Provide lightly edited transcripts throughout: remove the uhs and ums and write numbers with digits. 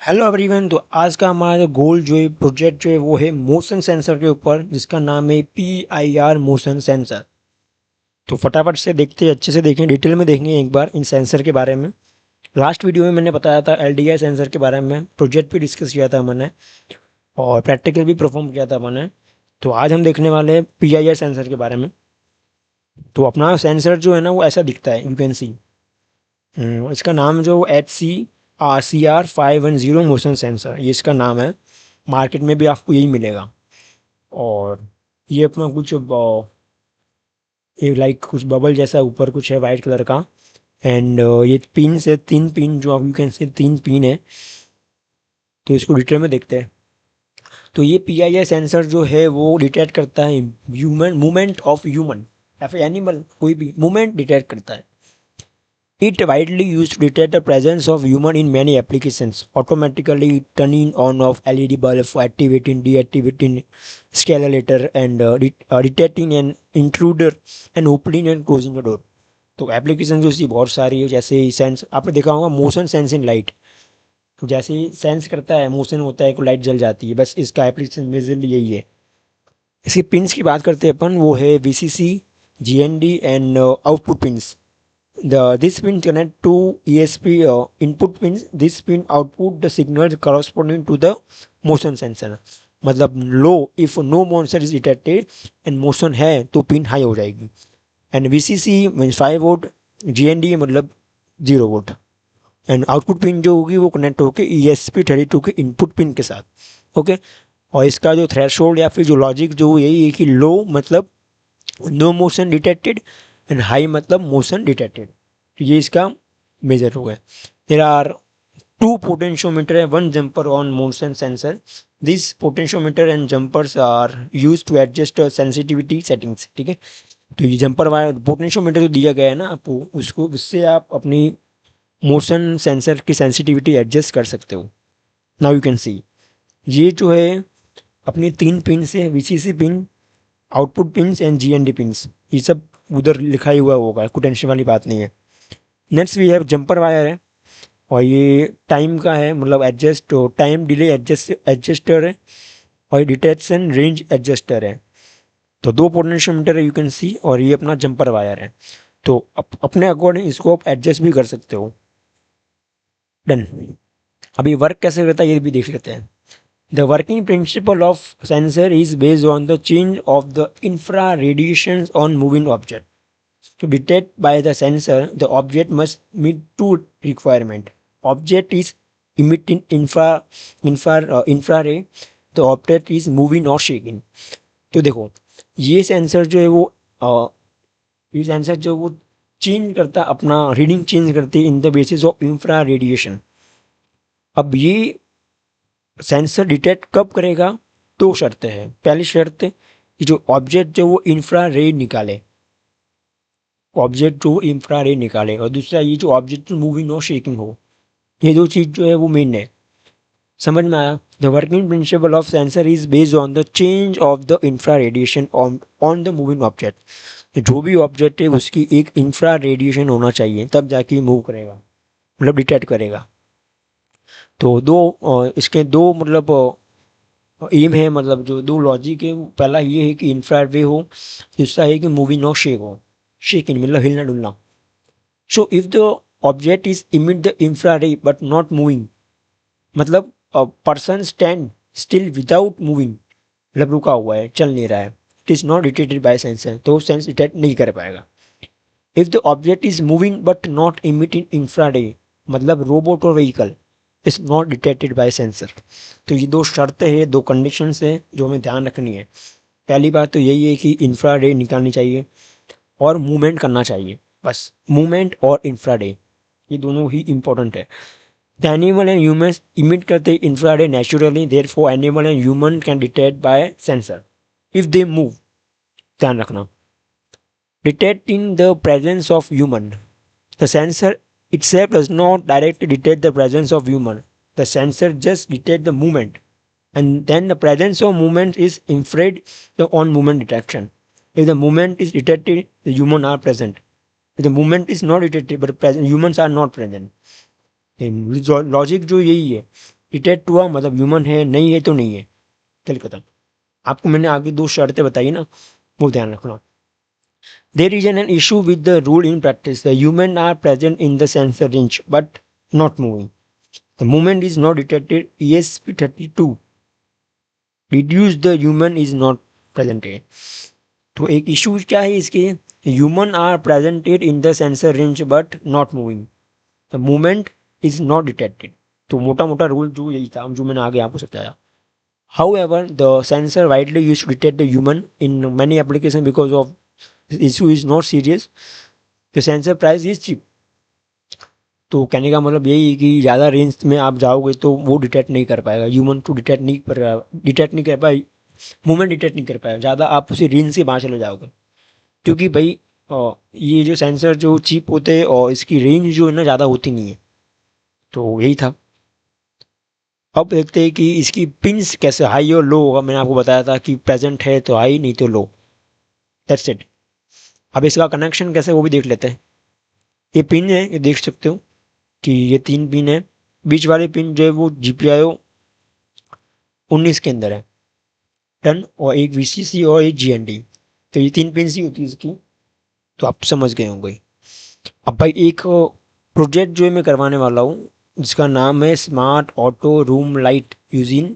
Hello everyone. तो आज का हमारा गोल जो है प्रोजेक्ट जो है वो है मोशन सेंसर के ऊपर, जिसका नाम है PIR मोशन सेंसर। तो फटाफट से देखते हैं, अच्छे से देखें, डिटेल में देखेंगे एक बार इन सेंसर के बारे में। लास्ट वीडियो में मैंने बताया था LDI सेंसर के बारे में, प्रोजेक्ट भी डिस्कस किया था मैंने और प्रैक्टिकल भी परफॉर्म किया था मैंने। तो आज हम देखने वाले हैं PIR सेंसर के बारे में। तो अपना सेंसर जो है ना वो ऐसा दिखता है, यू कैन सी। इसका नाम जो HCR510 मोशन सेंसर, ये इसका नाम है। मार्केट में भी आपको यही मिलेगा। और ये अपना कुछ ये लाइक कुछ बबल जैसा ऊपर कुछ है वाइट कलर का। एंड ये पिन से 3 पिन, जो आप यू कैन से 3 पिन है। तो इसको डिटेल में देखते हैं। तो ये PIR सेंसर जो है वो डिटेक्ट करता है ह्यूमन मूवमेंट ऑफ ह्यूमन या फिर एनिमल, कोई भी मूवमेंट डिटेक्ट करता है। It widely used to detect the presence of human in many applications, automatically turning on off LED bulb for activating, deactivating escalator and detecting an intruder and opening and closing the door. तो application जो इसकी बहुत सारी है, जैसे sense आपने देखा होगा मोशन सेंस इन लाइट। जैसे ही सेंस करता है, मोशन होता है, को लाइट जल जाती है, बस इसका एप्लीकेशन मेजरली यही है। इसकी पिंस की बात करते हैं अपन, वो है VCC, GND and output pins. This pin connect to ESP input pins. This pin output the signals corresponding to the motion sensor. मतलब लो if no motion is detected and motion है तो पिन हाई हो जाएगी। And VCC means 5 volt, GND मतलब 0 volt. And output pin जो होगी वो connect होकर ESP32 के इनपुट पिन के साथ। ओके। और इसका जो थ्रेशोल्ड या फिर जो लॉजिक जो यही है कि लो मतलब no motion detected and high मतलब मोशन डिटेक्टेड। तो ये इसका मेजर हो गया। देयर आर 2 पोटेंशियोमीटर है, 1 jumper on motion sensor. This potentiometer and jumpers are use to adjust sensitivity settings. ठीक है। तो ये जंपर वाला पोटेंशियोमीटर जो दिया गया है ना आपको, उसको उससे आप अपनी मोशन सेंसर की सेंसिटिविटी एडजस्ट कर सकते हो। नाउ यू कैन सी ये जो है अपनी 3 पिन से VCC pin, output pins and GND pins, ये सब उधर लिखा ही हुआ होगा, कोई टेंशन वाली बात नहीं है। Next we have jumper wire है, और ये टाइम का है, मतलब एडजस्ट टाइम डिले एडजस्टर है, और डिटेक्शन रेंज एडजस्टर है। तो 2 पोटेंशियोमीटर है, यू कैन सी, और ये अपना जंपर वायर है। तो अपने अकॉर्डिंग इसको आप एडजस्ट भी कर सकते हो। डन। अभी वर्क कैसे करता है ये भी देख लेते हैं। The working principle of sensor is based on the change of the infrared radiations on moving object. To detect by the sensor, the object must meet 2 requirements. Object is emitting infrared, the object is moving or shaking. तो देखो ये sensor जो है वो ये sensor जो वो change करता अपना रीडिंग चेंज करती है in the basis of infra radiation. अब ये सेंसर डिटेक्ट कब करेगा? 2 शर्तें हैं। पहली शर्त कि जो ऑब्जेक्ट जो वो इंफ्रा रे निकाले, और दूसरा ये जो ऑब्जेक्ट मूविंग हो, शेकिंग हो। ये 2 चीज जो है वो मेन है। समझ में आया? The working principle of sensor is based on the change of the infra radiation on the moving object. जो भी ऑब्जेक्ट है उसकी एक इंफ्रा रेडिएशन होना चाहिए, तब जाके मूव करेगा, मतलब डिटेक्ट करेगा। तो इसके 2 मतलब एम है, मतलब जो 2 लॉजिक है। पहला ये है कि इंफ्रारेड वे हो, दूसरा है कि मूविंग और शेक हो। शेकिंग मतलब हिलना डुलना। So if the object is emit the infrared but not moving, मतलब person stand still without moving, मतलब रुका हुआ है, चल नहीं रहा है, it is not detected by sensor, तो सेंस डिटेक्ट नहीं कर पाएगा। If the object is moving but not emitting infrared, मतलब रोबोट और vehicle, is not detected by sensor. तो ये 2 शर्तें हैं, 2 कंडीशंस है जो हमें ध्यान रखनी है। पहली बात तो यही है कि इंफ्रारेड निकालनी चाहिए और मूवमेंट करना चाहिए। बस मूवमेंट और इंफ्रारेड ये दोनों ही इंपॉर्टेंट है। The animal and human emit करते infrared naturally, therefore animal and human can detect by sensor if they move. ध्यान रखना। Detecting the presence of human, the sensor itself does not directly detect the presence of human. The sensor just detects the movement, and then the presence of movement is inferred on movement detection. If the movement is detected, the human are present. If the movement is not detected but present, humans are not present. Logic जो यही है detect हुआ मतलब human है, नहीं है तो नहीं है, चल खत्म। आपको मैंने आगे 2 शर्तें बताई ना, वो ध्यान रखना। There is an issue with the rule in practice, the human are present in the sensor range but not moving, the movement is not detected, ESP32 reduce the human is not presented. तो एक issue क्या है इसके, human are presented in the sensor range but not moving, the movement is not detected. तो मोटा मोटा rule जो यही था जो मैंने आगे आपको समझाया। However, the sensor widely used to detect the human in many applications because of this issue is not serious. The sensor price is cheap. तो कहने का मतलब यही है कि ज़्यादा रेंज में आप जाओगे तो वो डिटेक्ट नहीं कर पाएगा, ह्यूमन को डिटेक्ट नहीं कर पाए, मूवमेंट डिटेक्ट नहीं कर पाएगा, ज़्यादा आप उसी रेंज से बाहर चले जाओगे। क्योंकि भाई ये जो सेंसर जो चीप होते हैं और इसकी रेंज जो है ना ज़्यादा होती नहीं है। तो यही था। अब देखते हैं कि इसकी पिंस कैसे हाई और लो होगा। मैंने आपको बताया था कि प्रेजेंट है तो हाई, नहीं तो लो, दैट्स इट। अब इसका कनेक्शन कैसे वो भी देख लेते हैं। ये पिन है, ये देख सकते हो कि ये 3 पिन है। बीच वाले पिन जो है वो GPIO 19 के अंदर है, डन। और एक VCC और एक GND, तो ये 3 पिन ही होती है इसकी। तो आप समझ गए होंगे। अब भाई एक प्रोजेक्ट जो है मैं करवाने वाला हूँ जिसका नाम है smart auto room light using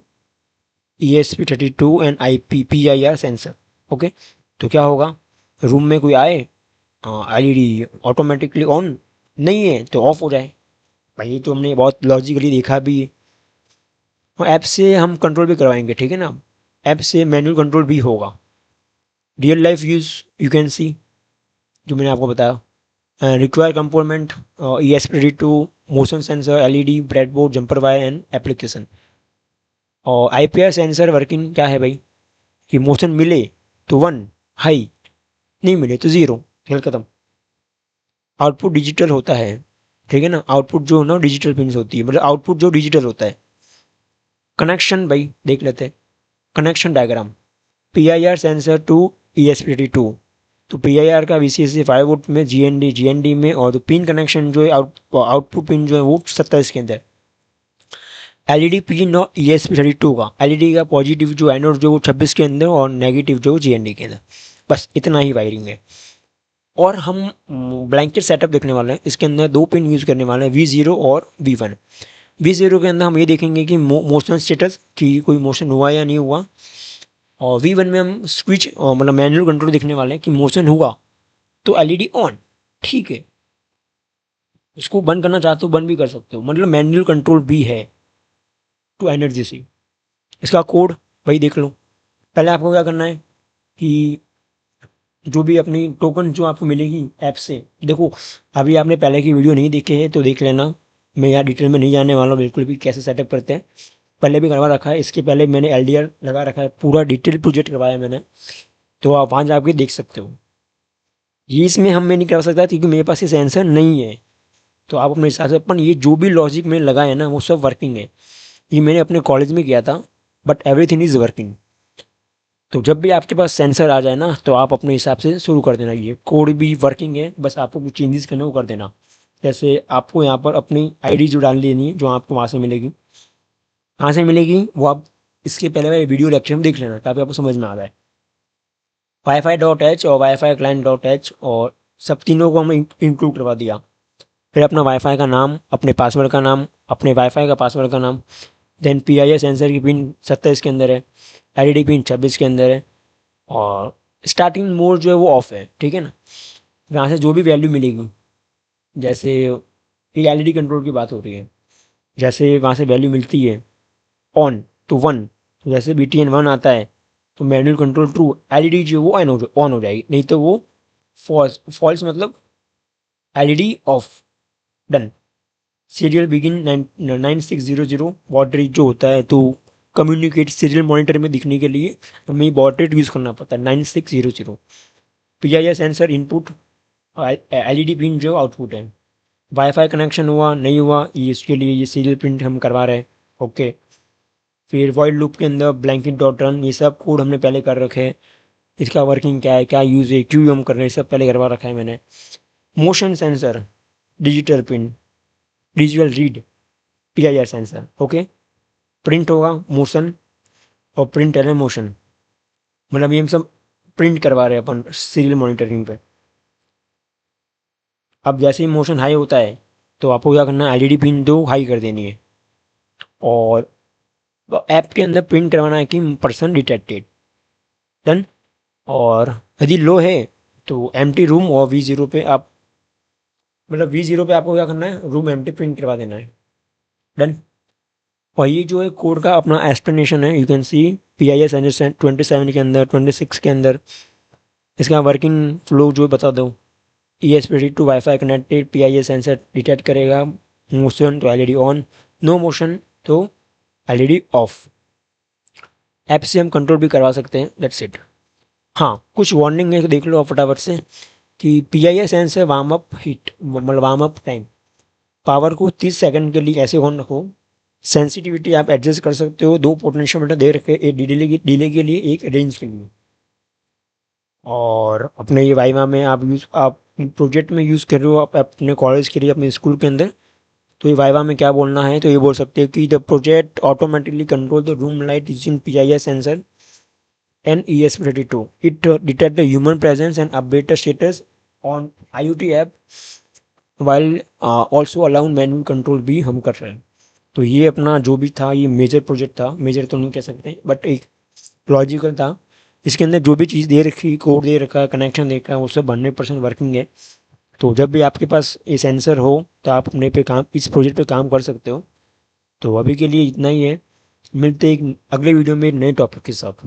ESP32 and PIR sensor. Okay, तो क्या होगा, रूम में कोई आए, LED ऑटोमेटिकली ऑन नहीं है तो ऑफ हो जाए। भाई ये तो हमने बहुत लॉजिकली देखा भी है। और ऐप से हम कंट्रोल भी करवाएंगे, ठीक है ना। ऐप से मैनुअल कंट्रोल भी होगा। Real life use you can see, जो मैंने आपको बताया। Require component ESP32 motion sensor, LED breadboard, jumper wire and application. और IPR सेंसर वर्किंग क्या है भाई, कि मोशन मिले तो 1 हाई, नहीं मिले तो 0, खेल खत्म। आउटपुट डिजिटल होता है, ठीक है ना। आउटपुट जो ना डिजिटल पिंस होती है, मतलब आउटपुट जो डिजिटल होता है। कनेक्शन भाई देख लेते हैं, connection diagram. PIR sensor to ESP32, तो PIR का VCC 5 वोल्ट में, GND में, और तो पिन कनेक्शन जो है आउटपुट पिन जो है वो 27 के अंदर। LED पिन और ESP32 का, LED का पॉजिटिव जो एनोड जो वो 26 के अंदर और नेगेटिव जो GND के अंदर। बस इतना ही वायरिंग है। और हम ब्लैंकेट सेटअप देखने वाले हैं। इसके अंदर 2 पिन यूज़ करने वाले हैं, V0 और V1। V0 के अंदर हम ये देखेंगे कि मोशन स्टेटस, कि कोई मोशन हुआ या नहीं हुआ। और V1 में हम स्विच मतलब मैनुअल कंट्रोल देखने वाले हैं कि मोशन हुआ तो LED ऑन, ठीक है। इसको बंद करना चाहते हो बंद भी कर सकते हो, मतलब मैनुअल कंट्रोल भी है टू एनर्जी से। इसका कोड वही देख लो। पहले आपको क्या करना है कि जो भी अपनी टोकन जो आपको मिलेगी ऐप से, देखो अभी आपने पहले की वीडियो नहीं देखी है तो देख लेना। मैं यहाँ डिटेल में नहीं जाने वाला हूँ बिल्कुल भी, कैसे सेटअप करते हैं पहले भी करवा रखा है। इसके पहले मैंने LDR लगा रखा है, पूरा डिटेल प्रोजेक्ट करवाया मैंने, तो आप वहाँ जाके देख सकते हो। ये इसमें हम मैं नहीं करवा सकता क्योंकि मेरे पास ये सेंसर नहीं है। तो आप अपने हिसाब से अपन, ये जो भी लॉजिक मैंने लगाया है ना वो सब वर्किंग है। ये मैंने अपने कॉलेज में किया था, बट एवरीथिंग इज़ वर्किंग। तो जब भी आपके पास सेंसर आ जाए ना तो आप अपने हिसाब से शुरू कर देना। ये कोड भी वर्किंग है, बस आपको कुछ चेंजेस करने को कर देना। जैसे आपको यहाँ पर अपनी ID जो डाल लेनी है, जो आपको वहाँ से मिलेगी। कहाँ से मिलेगी वो आप इसके पहले वाले वीडियो लेक्चर में देख लेना ताकि आपको समझ में आ जाए। Wi-Fi.h और Wi-Fi client.h और सब तीनों को हम इंक्लूड करवा दिया। फिर अपना वाईफाई का नाम, अपने पासवर्ड का नाम, अपने वाईफाई का पासवर्ड का नाम। देन PIR सेंसर की पिन 27 के अंदर है, LED पिन 26 के अंदर है, और स्टार्टिंग मोड जो है वो ऑफ है, ठीक है ना। यहाँ से जो भी वैल्यू मिलेगी, जैसे ये LED कंट्रोल की बात हो रही है, जैसे वहाँ से वैल्यू मिलती है ऑन तो 1, तो जैसे BTN 1 आता है तो मैनुअल कंट्रोल ट्रू, LED जो है वो ऑन हो जाएगी, नहीं तो वो फॉल्स। फॉल्स मतलब LED off, done. Serial begin 9600 baud rate जो होता है, तो कम्युनिकेट सीरियल मॉनिटर में दिखने के लिए हमें बॉड रेट यूज़ करना पड़ता है 9600। PIR sensor input, LED pin जो आउटपुट है। वाईफाई कनेक्शन हुआ नहीं हुआ, ये इसके लिए ये सीरियल प्रिंट हम करवा रहे हैं, ओके। फिर वॉइड लूप के अंदर ब्लैंकेट डॉट रन, ये सब कोड हमने पहले कर रखे हैं। इसका वर्किंग क्या है, क्या यूज़ है, क्यों हम कर रहे हैं, सब पहले करवा रखा है मैंने। Motion sensor, digital pin, digital read, PIR sensor, okay. Print होगा मोशन और प्रिंट एल मोशन, मतलब ये हम सब प्रिंट करवा रहे हैं अपन सीरियल मॉनिटरिंग पे। अब जैसे ही मोशन हाई होता है तो आपको क्या करना है, एलईडी पिन दो हाई कर देनी है और ऐप के अंदर प्रिंट करवाना है कि पर्सन डिटेक्टेड, डन। और यदि लो है तो एम्प्टी रूम और V0 पे आप, मतलब V0 पे आपको क्या करना है, रूम एम्प्टी प्रिंट करवा देना है, डन। और ये जो है कोड का अपना एक्सप्लेनेशन है, यू कैन सी PIS 27 के अंदर, 26 के अंदर इसका वर्किंग फ्लो जो बता दो। ESP to wifi connected, PIS sensor detect करेगा, मोशन तो एलईडी ऑन, नो मोशन तो एलईडी ऑफ। ऐप से हम कंट्रोल भी करवा सकते हैं, दैट्स इट। हाँ, कुछ वार्निंग है देख लो आप फटाफट से कि PIS sensor warm up heat, मतलब वार्म अप टाइम, पावर को 30 सेकंड के लिए ऐसे ऑन रखो। सेंसिटिविटी आप एडजस्ट कर सकते हो, 2 पोटेंशियोमीटर दे रखे, एक डिले के लिए, एक रेंज के लिए। और अपने ये वाइवा में आप प्रोजेक्ट में यूज़ कर रहे हो, आप अपने कॉलेज के लिए, अपने स्कूल के अंदर, तो ये वाइवा में क्या बोलना है, तो ये बोल सकते हो कि the project automatically control the room light using PIS sensor and ESP32. It detect the human presence and update the status on IoT app while also allow manual control भी हम कर रहे हैं। तो ये अपना जो भी था, ये मेजर प्रोजेक्ट था, मेजर तो नहीं कह सकते बट एक लॉजिकल था। इसके अंदर जो भी चीज़ दे रखी, कोड दे रखा है, कनेक्शन दे रखा है, वो सब 100% वर्किंग है। तो जब भी आपके पास ये सेंसर हो तो आप अपने पे काम, इस प्रोजेक्ट पे काम कर सकते हो। तो अभी के लिए इतना ही है, मिलते एक अगले वीडियो में नए टॉपिक के साथ।